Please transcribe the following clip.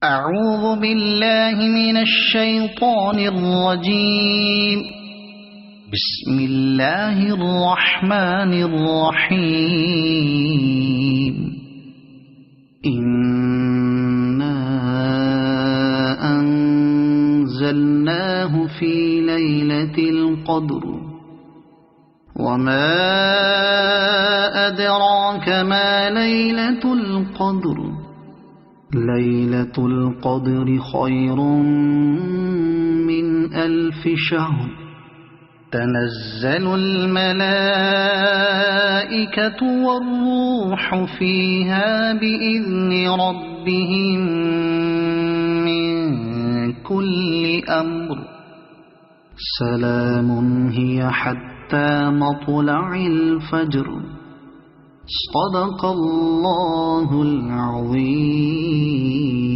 أعوذ بالله من الشيطان الرجيم. بسم الله الرحمن الرحيم. إنا أنزلناه في ليلة القدر وما أدراك ما ليلة القدر. ليلة القدر خير من 1000 شهر. تنزل الملائكة والروح فيها بإذن ربهم من كل أمر. سلام هي حتى مطلع الفجر. صدق الله العظيم.